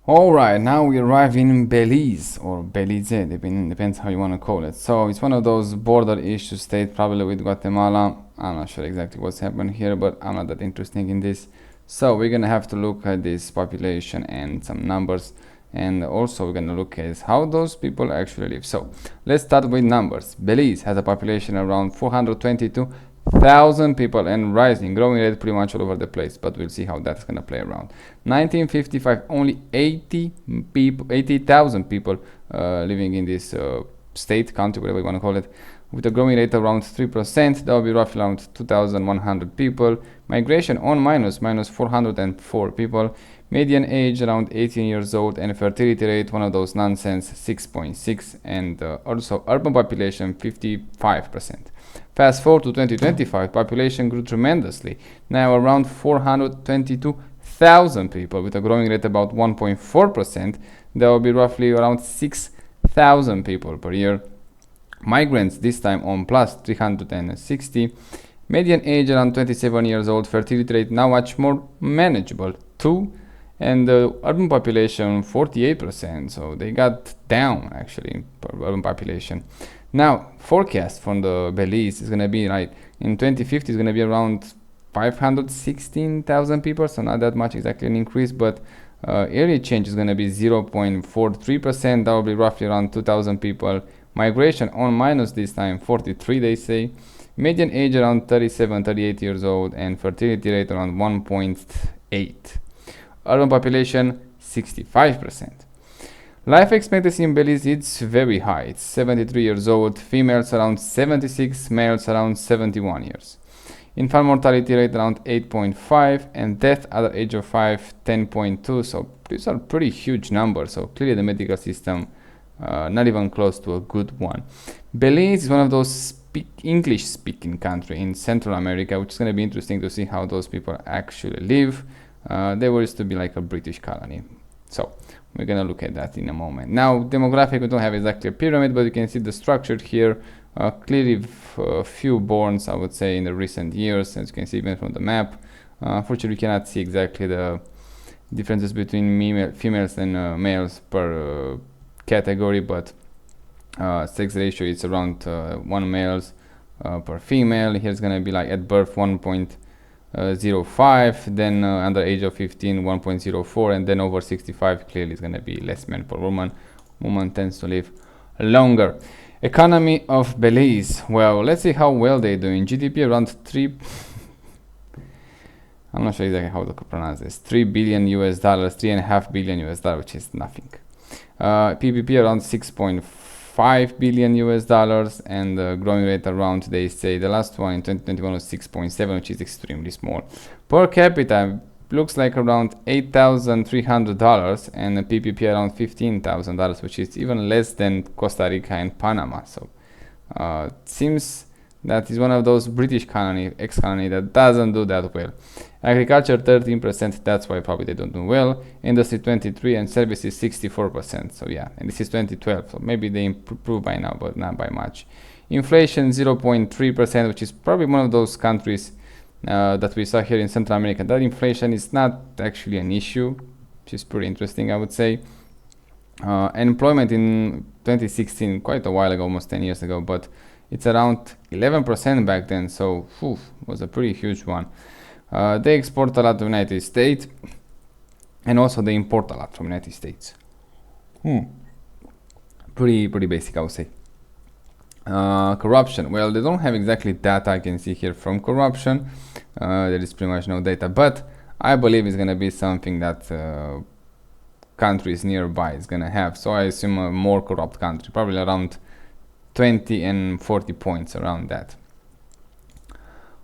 Alright, now we arrive in Belize, or Belize, depends how you want to call it. So it's one of those border issue states, probably with Guatemala. I'm not sure exactly what's happened here, but I'm not that interested in this. So we're gonna have to look at this population and some numbers, and also we're gonna look at how those people actually live. So let's start with numbers. Belize has a population around 422,000 people and rising, growing rate pretty much all over the place, but we'll see how that's gonna play around. 1955, only 80,000 people living in this state, country, whatever you want to call it, with a growing rate around 3%. That will be roughly around 2,100 people. Migration on minus 404 people. Median age around 18 years old, and fertility rate, one of those nonsense, 6.6, and also urban population 55%. Fast forward to 2025, population grew tremendously, now around 422,000 people, with a growing rate about 1.4%. That will be roughly around 6,000 people per year. Migrants this time on plus 360. Median age around 27 years old. Fertility rate now much more manageable, 2. And the urban population 48%, so they got down actually per urban population. Now forecast from the Belize is going to be like in 2050 is going to be around 516,000 people, so not that much exactly an increase, but area change is going to be 0.43%. That will be roughly around 2,000 people. Migration on minus this time 43, they say. Median age around 37, 38 years old, and fertility rate around 1.8. Urban population 65%. Life expectancy in Belize is very high. It's 73 years old, females around 76, males around 71 years. Infant mortality rate around 8.5, and death at the age of 5, 10.2. So these are pretty huge numbers. So clearly the medical system not even close to a good one. Belize is one of those English speaking country in Central America, which is going to be interesting to see how those people actually live. They were used to be like a British colony. So we're gonna look at that in a moment. Now demographic, we don't have exactly a pyramid, but you can see the structure here. Clearly few borns, I would say, in the recent years, as you can see even from the map. Unfortunately, we cannot see exactly the differences between females and males per category, but sex ratio is around 1 males per female. Here's gonna be like at birth 1.05, then under age of 15 1.04, and then over 65 clearly is going to be less men per woman. Woman tends to live longer. Economy of Belize, well, let's see how well they're doing. GDP around 3, I'm not sure exactly how to pronounce this, 3 billion US dollars, 3.5 billion US dollars, which is nothing. PPP around 6.5 billion US dollars, and the growing rate around, they say the last one in 2021 was 6.7, which is extremely small. Per capita looks like around $8,300, and the PPP around $15,000, which is even less than Costa Rica and Panama. So seems that is one of those British colony, ex-colony, that doesn't do that well. Agriculture 13%, that's why probably they don't do well. Industry 23%, and services 64%. So yeah, and this is 2012, so maybe they improve by now, but not by much. Inflation 0.3%, which is probably one of those countries that we saw here in Central America. That inflation is not actually an issue, which is pretty interesting, I would say. Employment in 2016, quite a while ago, almost 10 years ago, but it's around 11% back then, so was a pretty huge one. They export a lot to the United States, and also they import a lot from the United States. Pretty basic, I would say. Corruption, well, they don't have exactly data I can see here from corruption. There is pretty much no data, but I believe it's going to be something that countries nearby is going to have. So I assume a more corrupt country, probably around 20 and 40 points around that.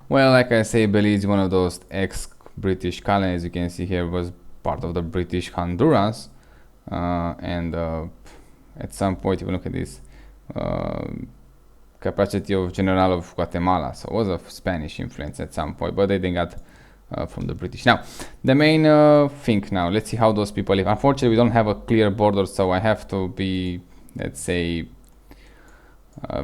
Well, like I say, Belize is one of those ex-British colonies. You can see here was part of the British Honduras, and at some point, if you look at this capacity of General of Guatemala, so it was of Spanish influence at some point, but they didn't got from the British. Now, the main thing now, let's see how those people live. Unfortunately, we don't have a clear border, so I have to be, let's say,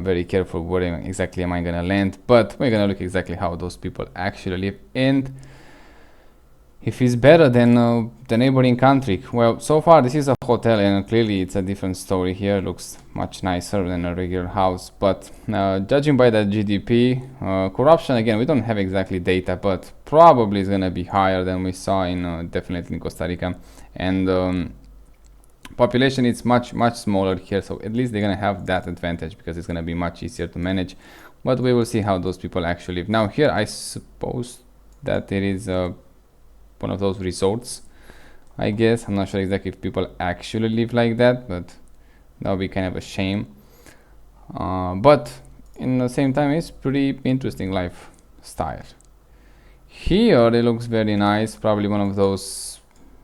very careful where exactly am I gonna land, but we're gonna look exactly how those people actually live. And if it's better than the neighboring country. Well, so far this is a hotel, and clearly it's a different story here. Looks much nicer than a regular house, but judging by the GDP, corruption, again, we don't have exactly data, but probably it's gonna be higher than we saw in definitely in Costa Rica. And population is much smaller here, so at least they're gonna have that advantage because it's gonna be much easier to manage. But we will see how those people actually live. Now here I suppose that there is one of those resorts, I guess. I'm not sure exactly if people actually live like that, but that would be kind of a shame. But in the same time, it's pretty interesting lifestyle. Here it looks very nice, probably one of those,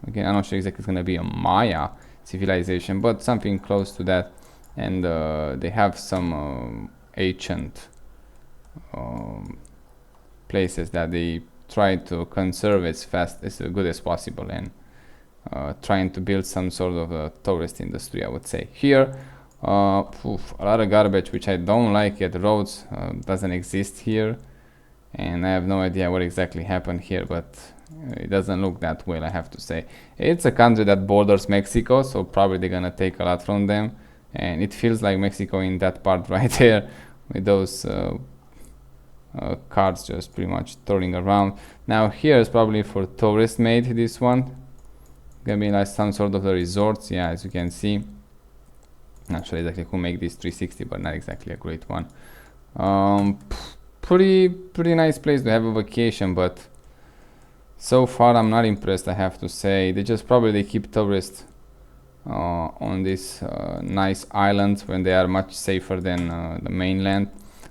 again, I'm not sure exactly it's gonna be a Maya civilization, but something close to that. And they have some ancient places that they try to conserve as fast as good as possible, and trying to build some sort of a tourist industry, I would say. Here a lot of garbage, which I don't like yet. Roads doesn't exist here, and I have no idea what exactly happened here, but it doesn't look that well, I have to say. It's a country that borders Mexico, so probably they're gonna take a lot from them, and it feels like Mexico in that part right there, with those cars just pretty much turning around. Now here is probably for tourists made, this one. Gonna be like some sort of the resorts, yeah, as you can see. Not sure exactly who make this 360, but not exactly a great one. Pretty nice place to have a vacation, but so far I'm not impressed, I have to say. They keep tourists on these nice islands when they are much safer than the mainland.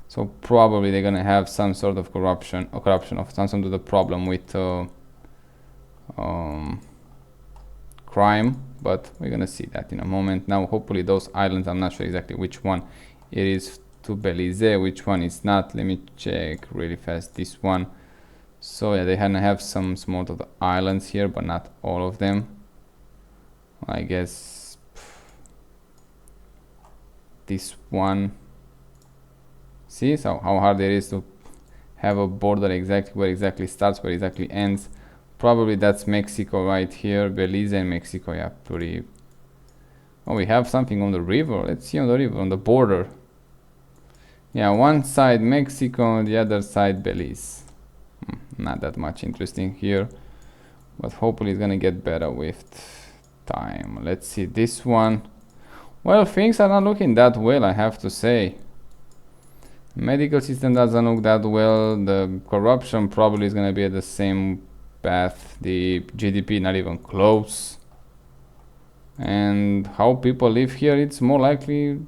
So probably they're gonna have some sort of corruption of some sort of the problem with crime, but we're gonna see that in a moment. Now hopefully those islands, I'm not sure exactly which one it is to Belize, which one is not. Let me check really fast. This one. So yeah, they have some small of the islands here, but not all of them, I guess. This one. See so how hard it is to have a border exactly where exactly starts, where exactly ends. Probably that's Mexico right here. Belize and Mexico, yeah, pretty. Oh, we have something on the river. Let's see on the river, on the border. Yeah, one side Mexico, the other side Belize. Not that much interesting here, but hopefully it's gonna get better with time. Let's see this one. Well, things are not looking that well, I have to say. Medical system doesn't look that well. The corruption probably is gonna be at the same path. The GDP not even close. And how people live here, it's more likely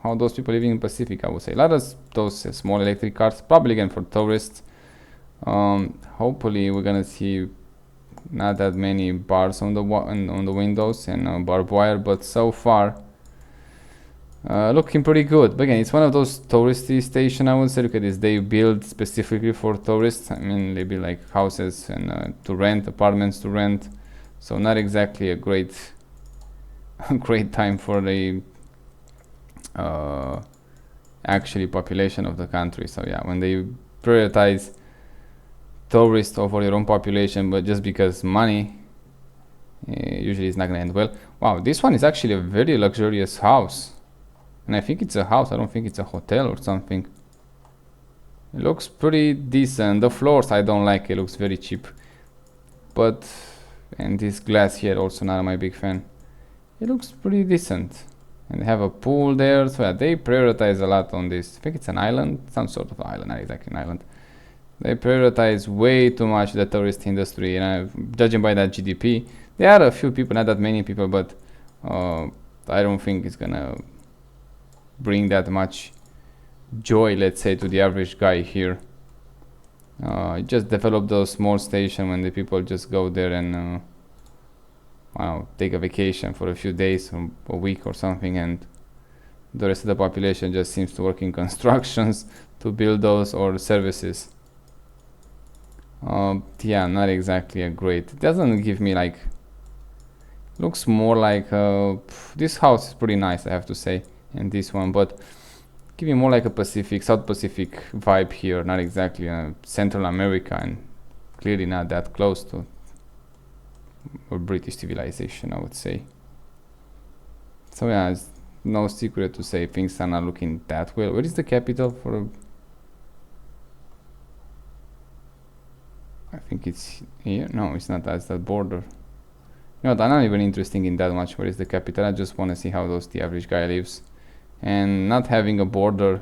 how those people living in Pacific, I would say. A lot of those small electric cars, probably again for tourists. Hopefully we're gonna see not that many bars on the windows and barbed wire, but so far looking pretty good. But again, it's one of those touristy station, I would say. Look at this, they build specifically for tourists. I mean, they build like houses and to rent, apartments to rent. So not exactly a great great time for the actually population of the country. So yeah, when they prioritize tourists over their own population, but just because money, usually it's not gonna end well. Wow, this one is actually a very luxurious house. And I think it's a house, I don't think it's a hotel or something. It looks pretty decent. The floors I don't like, it looks very cheap. But, and this glass here also not my big fan. It looks pretty decent. And they have a pool there, so yeah, they prioritize a lot on this. I think it's an island, some sort of island, not exactly an island. They prioritize way too much the tourist industry, and judging by that GDP, there are a few people, not that many people, but I don't think it's gonna bring that much joy, let's say, to the average guy here. Just develop those small stations when the people just go there and take a vacation for a few days or a week or something, and the rest of the population just seems to work in constructions to build those or services. Yeah, not exactly a great. It doesn't give me like. Looks more like this house is pretty nice, I have to say, and this one, but give me more like a South Pacific vibe here. Not exactly Central America, and clearly not that close to or British civilization, I would say. So yeah, it's no secret to say things are not looking that well. Where is the capital for? I think it's here. No, it's not. That's that border. You know, I'm not even interested in that much. Where is the capital? I just want to see how the average guy lives. And not having a border,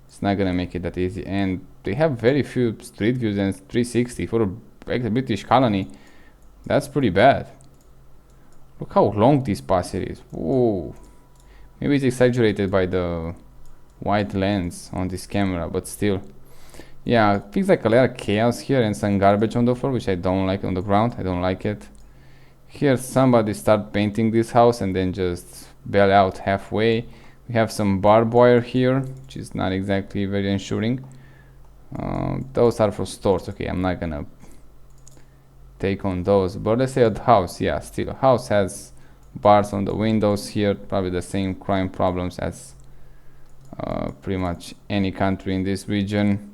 it's not gonna make it that easy. And they have very few street views and 360 for a British colony. That's pretty bad. Look how long this pass it is. Whoa. Maybe it's exaggerated by the wide lens on this camera, but still. Yeah, feels like a lot of chaos here and some garbage on the floor, which I don't like on the ground. I don't like it. Here somebody start painting this house and then just bail out halfway. We have some barbed wire here, which is not exactly very ensuring. Those are for stores. Okay, I'm not gonna take on those, but let's say a house. Yeah, still a house has bars on the windows here, probably the same crime problems as pretty much any country in this region.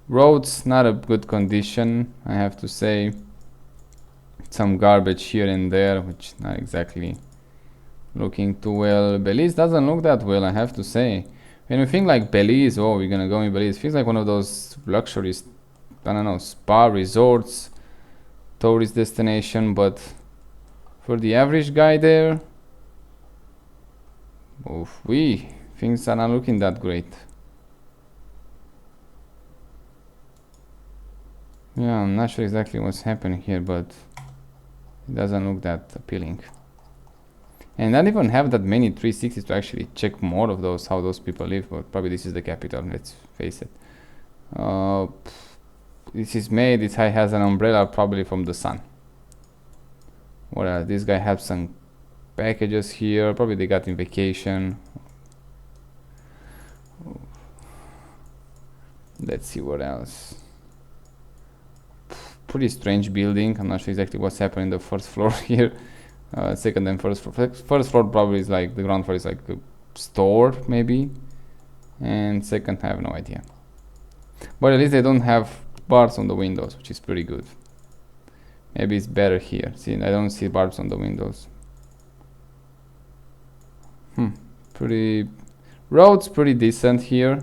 Roads, not a good condition, I have to say. Some garbage here and there, which not exactly looking too well. Belize doesn't look that well, I have to say. When you think like Belize, oh, we're gonna go in Belize, feels like one of those luxury, I don't know, spa resorts, tourist destination, but for the average guy there, things are not looking that great. Yeah, I'm not sure exactly what's happening here, but it doesn't look that appealing. And not even have that many 360s to actually check more of those, how those people live, but probably this is the capital, let's face it. This is made, this guy has an umbrella probably from the sun. Well, this guy has some packages here, probably they got in vacation. Let's see what else. Pretty strange building. I'm not sure exactly what's happening in the first floor here. Second and first floor. First floor probably is like, the ground floor is like a store maybe. And second, I have no idea. But at least they don't have bars on the windows, which is pretty good. Maybe it's better here. See, I don't see bars on the windows. Roads pretty decent here.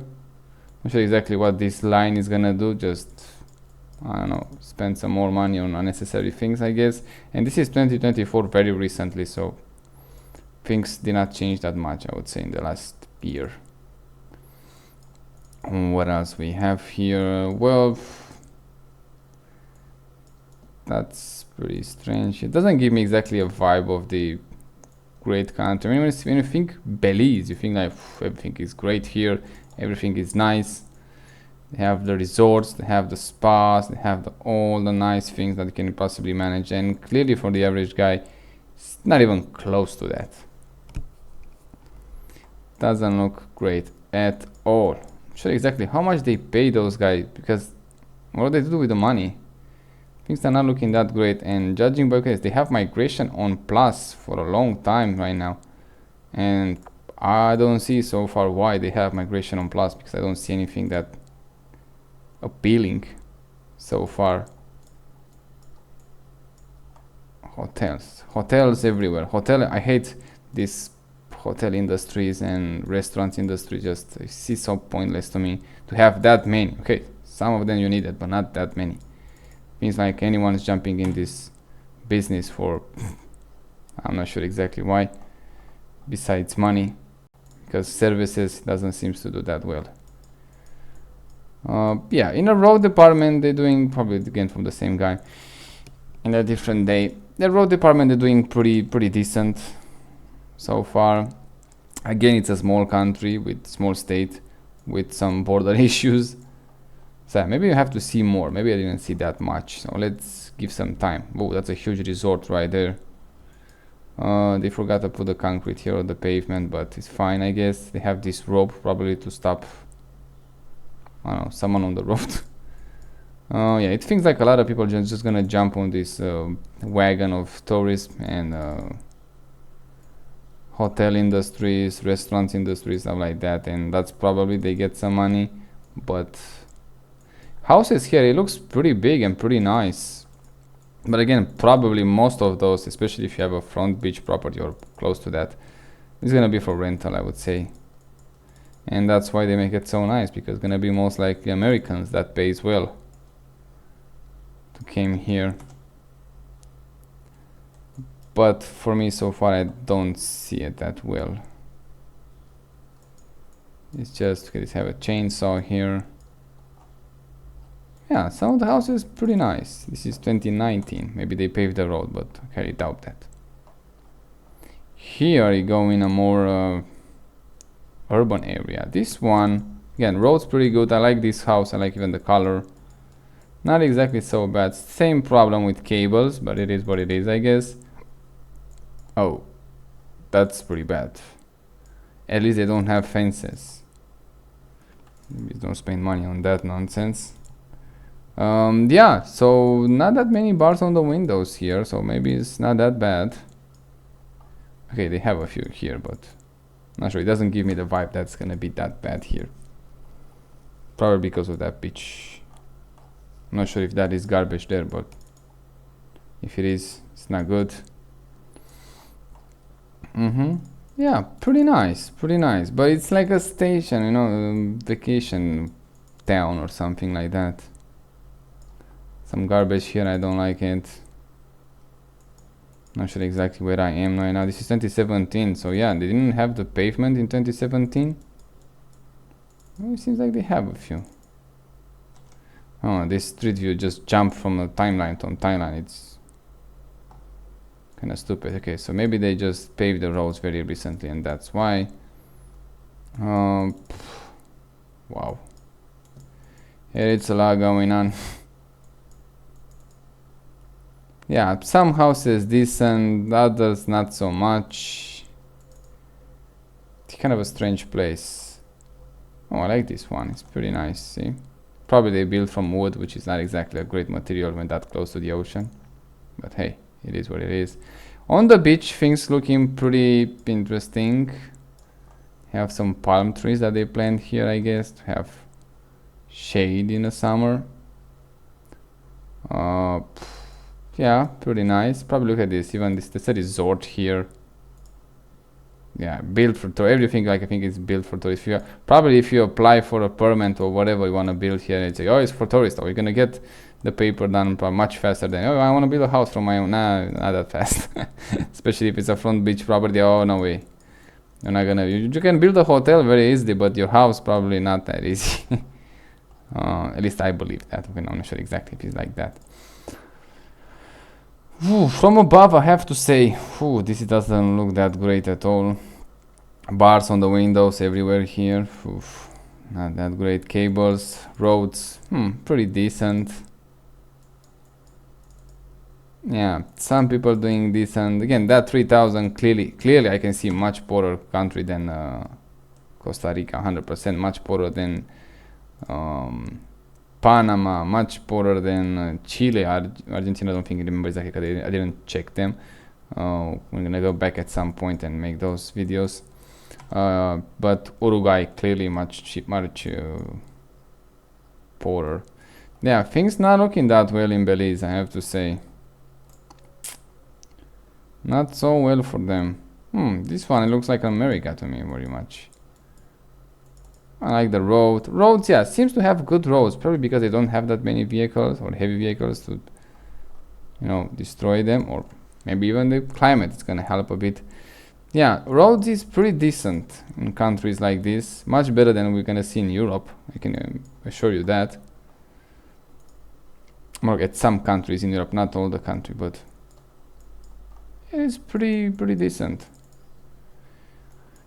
Not sure exactly what this line is gonna do, just I don't know, spend some more money on unnecessary things, I guess. And this is 2024, very recently, so things did not change that much, I would say, in the last year. What else we have here? Well, that's pretty strange. It doesn't give me exactly a vibe of the great country. I mean, when you think Belize, you think like everything is great here, everything is nice. They have the resorts, they have the spas, they have all the nice things that you can possibly manage, and clearly for the average guy, it's not even close to that. Doesn't look great at all. I'm sure exactly how much they pay those guys, because what do they do with the money? Things are not looking that great, and judging by case, they have migration on plus for a long time right now, and I don't see so far why they have migration on plus, because I don't see anything that appealing so far. Hotels everywhere. I hate this hotel industries and restaurants industry. Just it seems so pointless to me to have that many. Okay, some of them you need it, but not that many. Means like anyone's jumping in this business for I'm not sure exactly why, besides money, because services doesn't seem to do that well. Yeah, in a road department they're doing, probably again from the same guy in a different day, the road department they're doing pretty decent so far. Again, it's a small country with small state with some border issues, so maybe you have to see more. Maybe I didn't see that much, so let's give some time. Oh, that's a huge resort right there. They forgot to put the concrete here on the pavement, but it's fine, I guess. They have this rope probably to stop, I don't know, someone on the road. Yeah, it feels like a lot of people just gonna jump on this wagon of tourism and hotel industries, restaurants industries, stuff like that, and that's probably they get some money. But houses here, it looks pretty big and pretty nice. But again, probably most of those, especially if you have a front beach property or close to that, is gonna be for rental, I would say. And that's why they make it so nice, because it's gonna be most likely Americans that pays well to came here. But for me so far, I don't see it that well. It's just, let's have a chainsaw here. Yeah, some of the houses pretty nice. This is 2019. Maybe they paved the road, but I doubt that. Here you go in a more urban area. This one, again, road's pretty good. I like this house. I like even the color. Not exactly so bad. Same problem with cables, but it is what it is, I guess. Oh, that's pretty bad. At least they don't have fences. Maybe don't spend money on that nonsense. Yeah, so not that many bars on the windows here, so maybe it's not that bad. Okay, they have a few here, but not sure. It doesn't give me the vibe that's gonna be that bad here. Probably because of that beach. I'm not sure if that is garbage there, but if it is, it's not good. Yeah, pretty nice, but it's like a station, you know, vacation town or something like that. Some garbage here, I don't like it. Not sure exactly where I am right now. This is 2017, so yeah, they didn't have the pavement in 2017. Well, it seems like they have a few. Oh, this street view just jumped from a timeline to timeline. It's kind of stupid. Okay, so maybe they just paved the roads very recently, and that's why. Wow. Here it's a lot going on. Yeah, some houses decent, others not so much. It's kind of a strange place. Oh, I like this one. It's pretty nice, see? Probably they built from wood, which is not exactly a great material when that close to the ocean. But hey, it is what it is. On the beach, things looking pretty interesting. Have some palm trees that they plant here, I guess, to have shade in the summer. Yeah, pretty nice. Probably look at this. Even this a resort here. Yeah, built for tourists. Everything, like, I think it's built for tourists. If you apply for a permit or whatever you want to build here, it's like, oh, it's for tourists. Or you're gonna get the paper done much faster than, oh, I want to build a house from my own. Nah, not that fast. Especially if it's a front beach property. Oh, no way. You're not gonna. You can build a hotel very easily, but your house probably not that easy. At least I believe that. Okay, I'm not sure exactly if it's like that. From above, I have to say, this doesn't look that great at all. Bars on the windows everywhere here. Not that great. Cables, roads, pretty decent. Yeah, some people doing decent. Again, that 3,000 clearly I can see much poorer country than Costa Rica, 100% much poorer than Panama, much poorer than Chile. Argentina, I don't think I remember exactly because I didn't check them. We're gonna go back at some point and make those videos. But Uruguay clearly much poorer. Yeah, things not looking that well in Belize, I have to say. Not so well for them. This one, it looks like America to me very much. I like the road. Roads, yeah, seems to have good roads, probably because they don't have that many vehicles or heavy vehicles to, destroy them, or maybe even the climate is gonna help a bit. Yeah, roads is pretty decent in countries like this, much better than we're gonna see in Europe. I can assure you that. Or at some countries in Europe, not all the country, but it's pretty decent.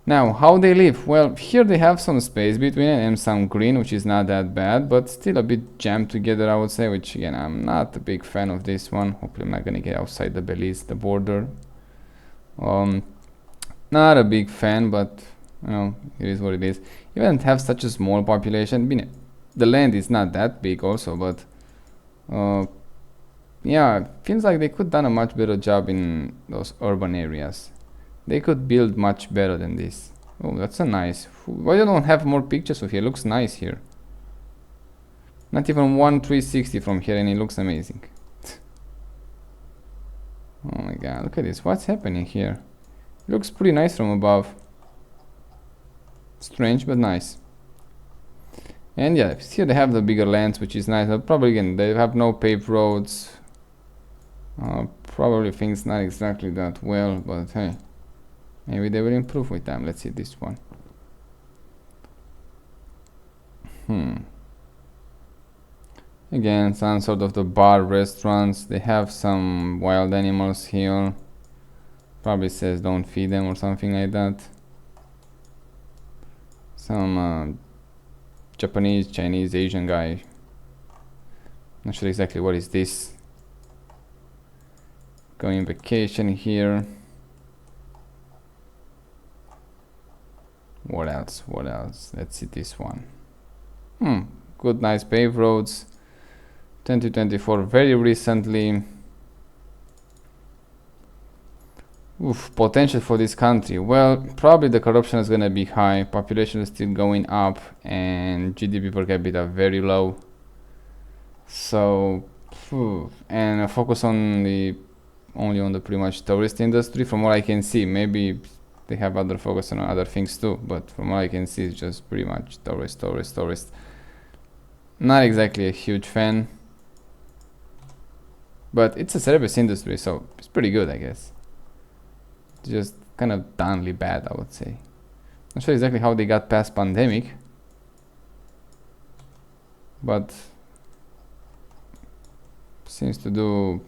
Now, how they live? Well, here they have some space between it and some green, which is not that bad, but still a bit jammed together, I would say, which again, I'm not a big fan of this one. Hopefully I'm not gonna get outside the Belize, the border. Not a big fan, but it is what it is. You don't have such a small population. The land is not that big also, but yeah, feels like they could done a much better job in those urban areas. They could build much better than this. Oh, that's a nice. Why don't have more pictures of here? Looks nice here. Not even 1 360 from here, and it looks amazing. Oh my god, look at this. What's happening here? It looks pretty nice from above. Strange, but nice. And yeah, here they have the bigger lands, which is nice. But probably again, they have no paved roads. Probably things not exactly that well, but hey, maybe they will improve with time. Let's see this one. Again, some sort of the bar restaurants. They have some wild animals here. Probably says don't feed them or something like that. Some Japanese, Chinese, Asian guy. Not sure exactly what is this. Going vacation here. What else? What else? Let's see this one. Good, nice paved roads. 2024, very recently. Potential for this country. Well, probably the corruption is gonna be high. Population is still going up, and GDP per capita very low. So, and focus on the only on the pretty much tourist industry. From what I can see, maybe they have other focus on other things too, but from what I can see, it's just pretty much tourist. Not exactly a huge fan, but it's a service industry, so it's pretty good, I guess. Just kind of dumbly bad, I would say. Not sure exactly how they got past pandemic, but seems to do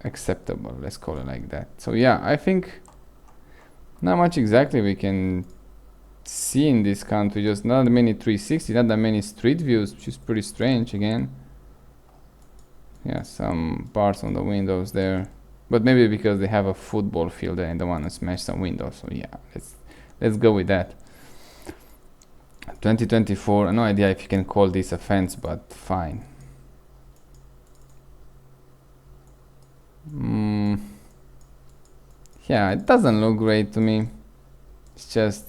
acceptable, let's call it like that. So yeah, I think not much exactly we can see in this country. Just not that many 360, not that many street views, which is pretty strange again. Yeah, some bars on the windows there, but maybe because they have a football field there and they want to smash some windows. So yeah, let's go with that. 2024, no idea if you can call this a fence, but fine. Yeah, it doesn't look great to me. It's just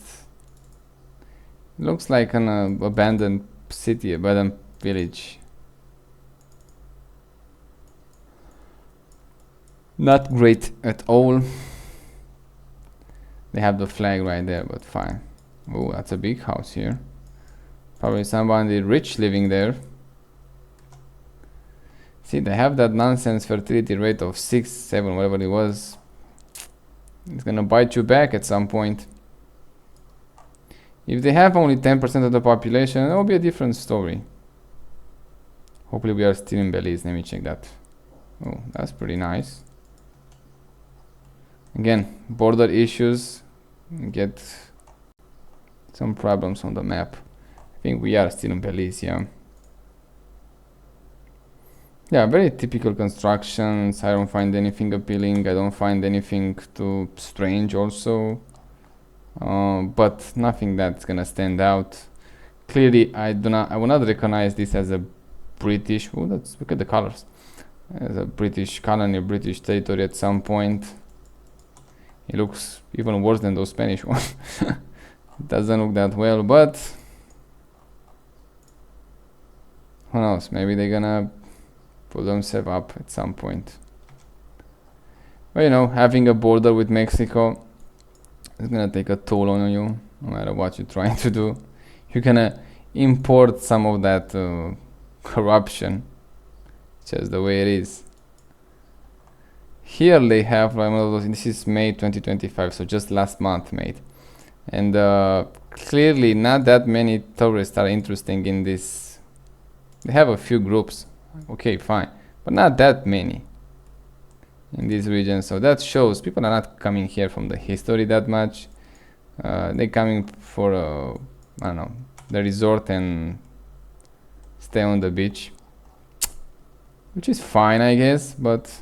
looks like an abandoned city, abandoned village. Not great at all. They have the flag right there, but fine. Oh, that's a big house here. Probably somebody rich living there. See, they have that nonsense fertility rate of 6, 7, whatever it was. It's gonna bite you back at some point. If they have only 10% of the population, that will be a different story. Hopefully we are still in Belize. Let me check that. Oh, that's pretty nice. Again, border issues get some problems on the map. I think we are still in Belize, yeah. Yeah, very typical constructions. I don't find anything appealing. I don't find anything too strange also. But nothing that's gonna stand out. Clearly, I will not recognize this as a British. Oh, look at the colors. As a British colony, British territory at some point. It looks even worse than those Spanish ones. It doesn't look that well, but who knows? Maybe they're gonna put themselves up at some point. But you know, having a border with Mexico is gonna take a toll on you, no matter what you're trying to do. You're gonna import some of that corruption, just the way it is. Here they have this is May 2025, so just last month made, and clearly not that many tourists are interested in this. They have a few groups, okay, fine, but not that many in this region. So that shows people are not coming here from the history that much. They're coming for I don't know, the resort and stay on the beach, which is fine, I guess, but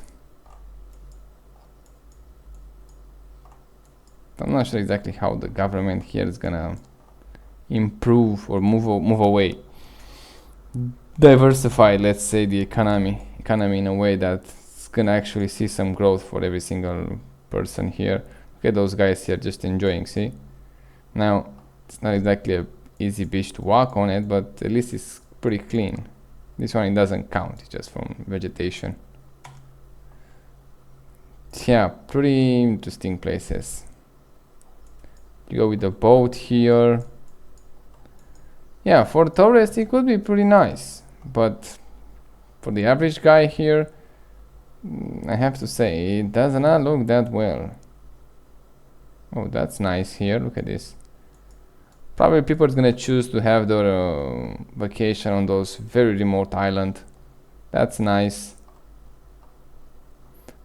I'm not sure exactly how the government here is gonna improve or move away, diversify, let's say, the economy in a way that's gonna actually see some growth for every single person here. Look at those guys here just enjoying. See, now it's not exactly a easy beach to walk on it, but at least it's pretty clean. This one, it doesn't count, it's just from vegetation. Yeah, pretty interesting places. You go with the boat here. Yeah, for tourists it could be pretty nice, but for the average guy here, I have to say it does not look that well. Oh, that's nice here. Look at this. Probably people are gonna choose to have their vacation on those very remote island. That's nice.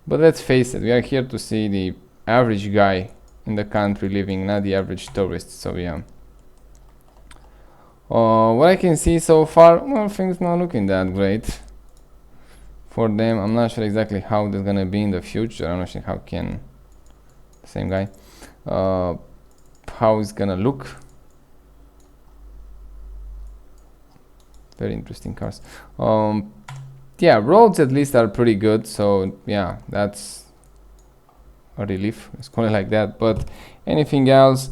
But let's face it, we are here to see the average guy in the country living, not the average tourist. So yeah. What I can see so far, well, things not looking that great for them. I'm not sure exactly how that's gonna be in the future. I'm not sure how can same guy how it's gonna look. Very interesting cars. Yeah, roads at least are pretty good, so yeah, that's a relief, let's call it like that. But anything else,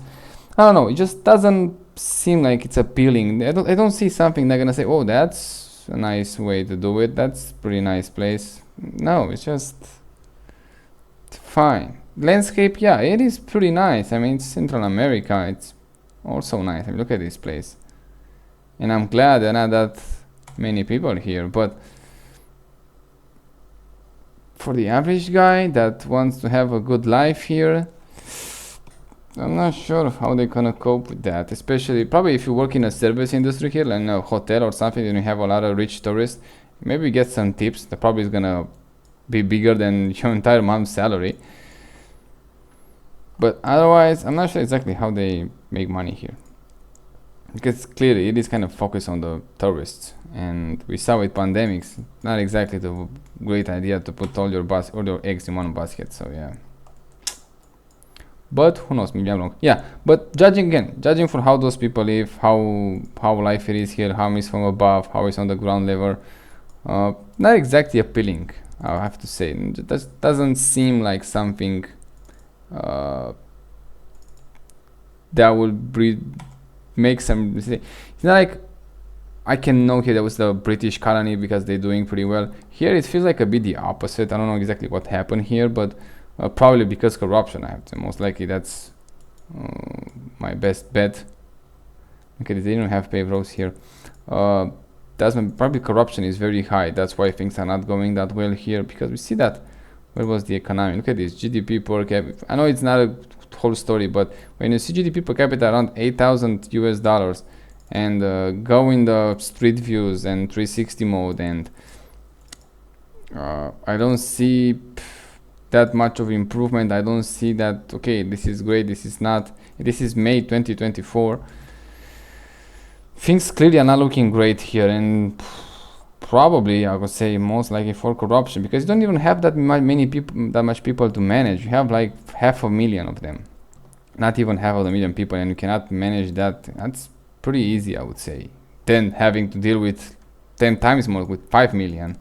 I don't know, it just doesn't seem like it's appealing. I don't see something they're gonna say, oh, that's a nice way to do it, that's a pretty nice place. No, it's just fine. Landscape, yeah, it is pretty nice. I mean, it's Central America, it's also nice. I mean, look at this place. And I'm glad there are not that many people here, but for the average guy that wants to have a good life here, I'm not sure how they're gonna cope with that. Especially probably if you work in a service industry here, like in a hotel or something, and you have a lot of rich tourists, maybe get some tips. That probably is gonna be bigger than your entire month's salary. But otherwise, I'm not sure exactly how they make money here, because clearly it is kind of focused on the tourists, and we saw with pandemics, not exactly the great idea to put all your eggs in one basket. So yeah. But who knows, maybe I'm wrong. Yeah, but judging for how those people live, how life it is here, how it's from above, how it's on the ground level, not exactly appealing, I have to say. That doesn't seem like something that will make some. It's not like I can know here that was the British colony because they're doing pretty well. Here it feels like a bit the opposite. I don't know exactly what happened here, but probably because corruption, I have to say. Most likely that's my best bet. Okay, they don't have paved roads here. That's probably corruption is very high. That's why things are not going that well here, because we see that. Where was the economy? Look at this GDP per capita. I know it's not a whole story, but when you see GDP per capita around 8,000 US dollars, and go in the street views and 360 mode, and I don't see that much of improvement. I don't see that, okay, this is great, this is not. This is May 2024. Things clearly are not looking great here, and probably I would say most likely for corruption, because you don't even have that much people to manage. You have like 500,000 of them, not even 500,000 people, and you cannot manage that. That's pretty easy, I would say, than having to deal with 10 times more with 5 million.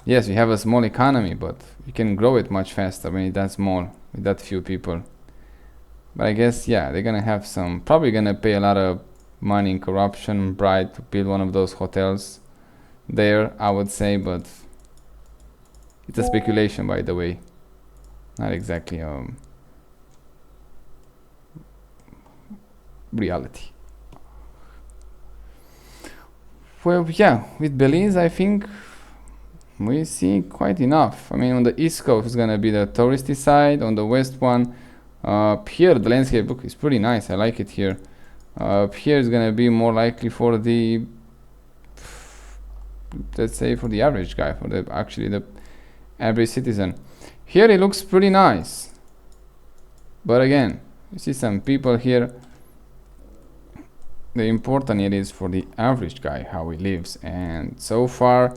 Yes, you have a small economy, but you can grow it much faster when it's that small with that few people. But I guess, yeah, they're gonna have probably gonna pay a lot of money in corruption, bribe to build one of those hotels there, I would say, but it's a speculation, by the way, not exactly reality. Well, yeah, with Belize, I think we see quite enough. I mean, on the east coast is gonna be the touristy side. On the west one, here the landscape look is pretty nice. I like it here. Here is gonna be more likely for the, let's say, for the average guy, for the average citizen. Here it looks pretty nice, but again, you see some people here. The important it is for the average guy how he lives, and so far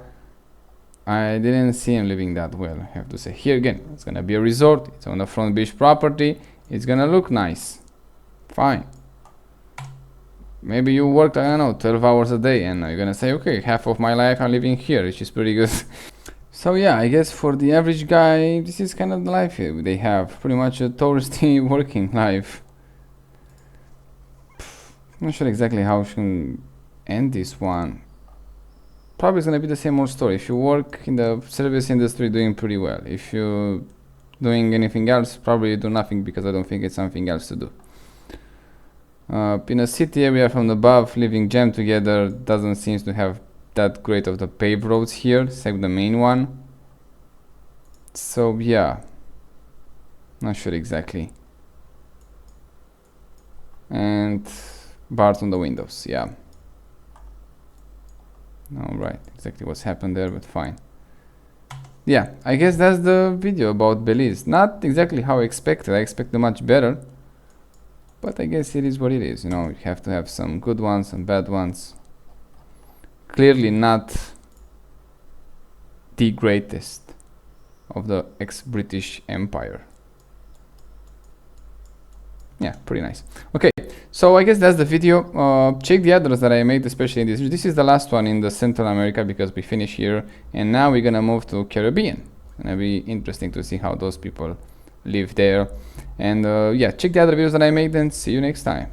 I didn't see him living that well, I have to say. Here again, it's gonna be a resort, it's on the front beach property, it's gonna look nice, fine. Maybe you worked, I don't know, 12 hours a day, and you're gonna say, okay, half of my life I'm living here, which is pretty good. So yeah, I guess for the average guy, this is kind of the life they have, pretty much a touristy working life. I'm not sure exactly how I should end this one. probably it's gonna be the same old story. If you work in the service industry, doing pretty well. If you're doing anything else, probably you do nothing, because I don't think it's something else to do. In a city area from above, living jammed together doesn't seem to have that great of the paved roads here, except the main one. So yeah, not sure exactly. And bars on the windows, yeah. Alright, exactly what's happened there, but fine. Yeah, I guess that's the video about Belize. Not exactly how I expected. I expected much better, but I guess it is what it is. You know, you have to have some good ones and bad ones. Clearly not the greatest of the ex-British Empire. Yeah, pretty nice. Okay, so I guess that's the video. Check the others that I made, especially in this. This is the last one in the Central America, because we finish here, and now we're gonna move to Caribbean. It's gonna be interesting to see how those people live there. And yeah, check the other videos that I made, and see you next time.